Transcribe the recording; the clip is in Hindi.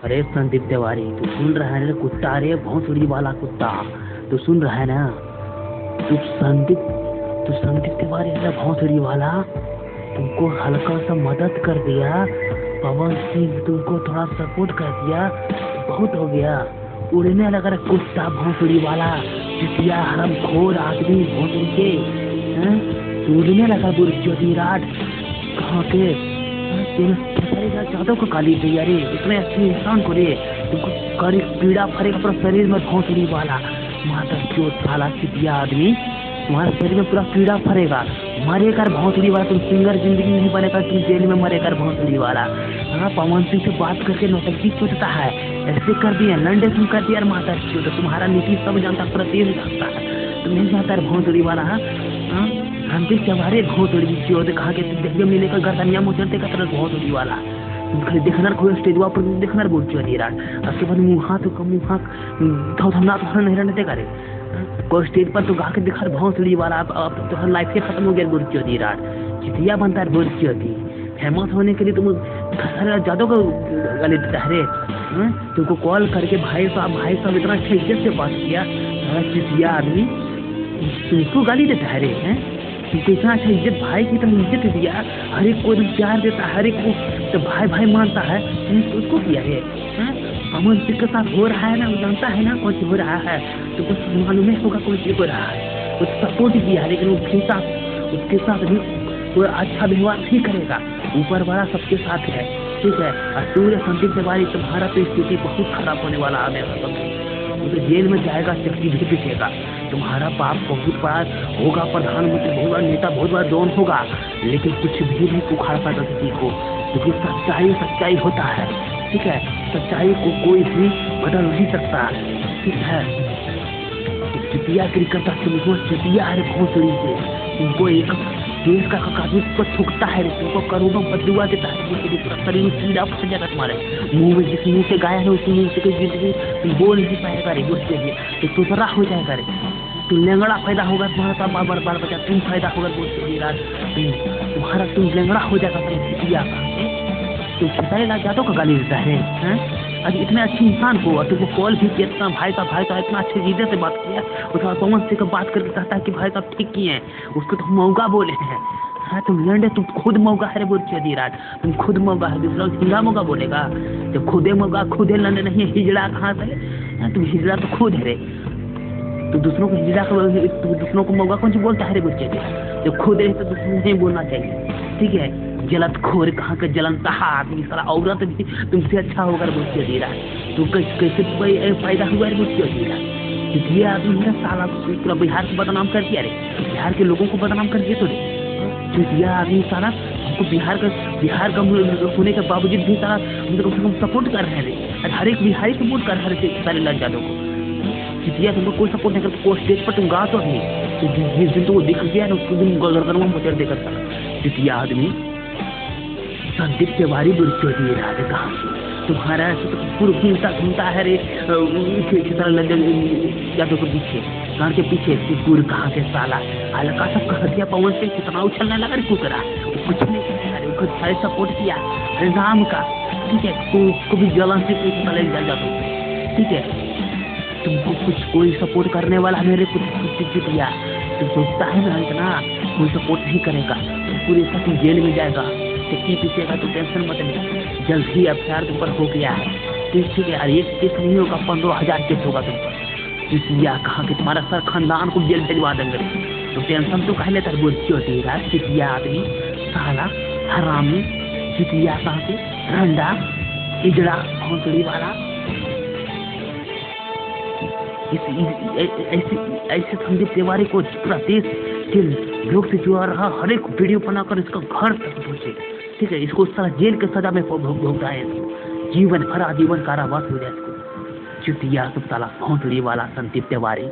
अरे संदीप तिवारी, तू सुन रहा है ना कुत्ता? अरे भोंसड़ी वाला कुत्ता, तू सुन रहा है ना? तू संदीप तू संदीप तिवारी है भोंसड़ी वाला। तुमको हल्का सा मदद कर दिया, पवन सिंह तुमको थोड़ा सपोर्ट कर दिया, बहुत हो गया। उड़ने लगा रे कुत्ता भोंसड़ी वाला, चुतिया हरामखोर आदमी भोंसड़ी के। हैं? तू उड़ने लगा बुर्ज राट कहाँ के? जादव को काली दी अरे इतने अच्छे इंसान को रे, तुमको करी पीड़ा फरेगा पूरा शरीर में भोंसड़ी वाला। माता चोट साला चिटिया आदमी, तुम्हारे शरीर में पूरा पीड़ा फरेगा, मरेगा भोंसड़ी वाला। तुम सिंगर जिंदगी नहीं बनेगा, तुम जेल में मरेगा भोंसड़ी वाला। हाँ, पवन सिंह से बात करके नौटंकी चोटता है, ऐसे कर दिया लंडे तुम कर दिया माता चोट। तुम्हारा नीति सब जानता, प्रत्येक जानता है, तुम नहीं जानता है भोंसड़ी वाला। हाँ, संदीप तिवारी भोंसड़ी चोट कहा के देखिए मिले का गर्दनिया मुझे का तरह भोंसड़ी वाला। खाली देखना कोई स्टेज पर देखना बोल चुकी रात उसके बाद मुँह हाथ धमना तो नहीं रहने देगा रे। कोई स्टेज पर तो गा के दिखा भोंसड़ी वाला। अब तो लाइफ से खत्म हो गया बोल चुकी रात, चिटिया बनता है बोल चुकी। फेमस होने के लिए तुम जादव को गाली देता है रे। तुमको कॉल करके भाई साहब इतना अच्छा इज्जत से बात किया, चिटिया आदमी तुमको गाली देता है रे। हैं तुमको इतना अच्छा इज्जत, भाई की तरह इज्जत दिया, हर एक को प्यार देता है, हर एक को तो भाई मानता है, तो उसको किया रे। अमन सिंह के साथ हो रहा है ना, वो जानता है ना कौन सी हो रहा है, तो कुछ मालूम नहीं होगा कौन सी हो रहा है। कुछ सपोर्ट किया, लेकिन उसके साथ भी कोई अच्छा व्यवहार नहीं करेगा। ऊपर वाला सबके साथ है, ठीक है। और सूर्य संदीप तिवारी, तुम्हारा तो स्थिति बहुत खराब होने वाला है मेरा सब। तो जेल में जाएगा, चक्की भी दिखेगा। तुम्हारा पाप बहुत बड़ा होगा, प्रधानमंत्री होगा, नेता बहुत बड़ा डॉन होगा, लेकिन कुछ भी नहीं उखाड़ पाता किसी को, क्योंकि सच्चाई होता है, ठीक है। सच्चाई को कोई भी बदल नहीं सकता, ठीक है। चिटिया क्रिकेटर तुमको चिटिया है भोंसड़ी से, तुमको एक देश का आदमी को थूकता है, तुमको करोड़ों बदुआ देता है, पूरा शरीर में कीड़ा फंस जाएगा तुम्हारे मुंह में। जिस मुंह से गाया है उसी मुंह से जिंदगी तुम बोल नहीं पाएगा रे, उसके लिए तो दूसरा हो जाएगा रे। तुम लेंगड़ा पैदा होगा, तुम्हारा बार बच्चा तुम पैदा होगा, तुम्हारा तुम लेंगड़ा हो जाएगा चिटिया का। तुम खिसाई ला जादव का गाली देता है। आज इतने अच्छे इंसान को, और तुमको कॉल भी किया, इतना भाई साहब इतना अच्छे इज्जत से बात किया, उसका पवन सिंह का बात करके कहता है कि भाई साहब ठीक किए हैं, उसको तो मौका बोले हैं। हाँ, तुम लंडे, तुम खुद मौका है रे बोल चौधरी राज, तुम खुद मौका है, दूसरा हिंगा मौका बोलेगा। जब खुदे मौका खुदे लंडे नहीं, हिजड़ा कहाँ से? तुम हिजड़ा तो खुद है रे, तो दूसरों को हिजड़ा दूसरों को मौका कौन सी बोलता है रे बोल चौधरी? जब खुद है तो दूसरों नहीं बोलना चाहिए, ठीक है। जलत खोर कहाँ का जलनता आदमी सारा, औरत भी तुमसे अच्छा होगा बुझ दे रहा है। तो कैसे पैदा हुआ है बुझ दे रहा है? ये आदमी है साला पूरा बिहार को बदनाम कर दिया रे, बिहार के लोगों को बदनाम कर दिया। तो रे आदमी साला हमको बिहार का होने के बावजूद भी सारा हम सपोर्ट कर रहे हैं रे, हर एक बिहारी सपोर्ट कर रहे हैं सारे लग जादव को। चिटिया तुमको कोई सपोर्ट नहीं करता, स्टेज पर तुम गा तो नहीं, जिस दिन तो वो दिख गया ना उसको दिन गर्दन में बचर देकर साला चिटिया आदमी। संदीप तिवारी बुर्चोदी राज कहाँ से? तुम्हारा ऐसे तो पूर्व घूमता है रे जादव के पीछे, गांड के पीछे कुकुर कहाँ के साला। हल्का सा कह दिया पवन सिंह, कितना उछलने लगा रे कुकरा, कुछ नहीं किया रे, उसको सारे सपोर्ट किया राम का, ठीक है। उसको भी जलन से जादव, ठीक है। तुमको कुछ कोई सपोर्ट करने वाला मेरे कुछ दिया, तुम सोचता है ना इतना कोई सपोर्ट नहीं करेगा, पूरे साथ जेल में जाएगा, चक्की पीछेगा, तो टेंशन मत ले, जल्द ही FIR तुम पर हो गया है, ठीक है। और एक केस नहीं होगा, 15,000 केस होगा तुम पर। चिटिया कहाँ के, तुम्हारा सर खानदान को जेल भिजवा देंगे, तो टेंशन तो कह लेता है बोल चौधरी चिटिया आदमी साला हरामी। चिटिया कहाँ के रंडा इजड़ा भोंसड़ी वाला। ऐसे संदीप तिवारी को पूरा देश के लोग से जुड़ा रहा, हर एक वीडियो बनाकर इसका घर तक पहुंचे, ठीक है। इसको सारा जेल के सजा में भुगताए, इसको जीवन भर आजीवन कारावास हो जाए इसको। चिटिया सब साला भोंसड़ी वाला संदीप तिवारी।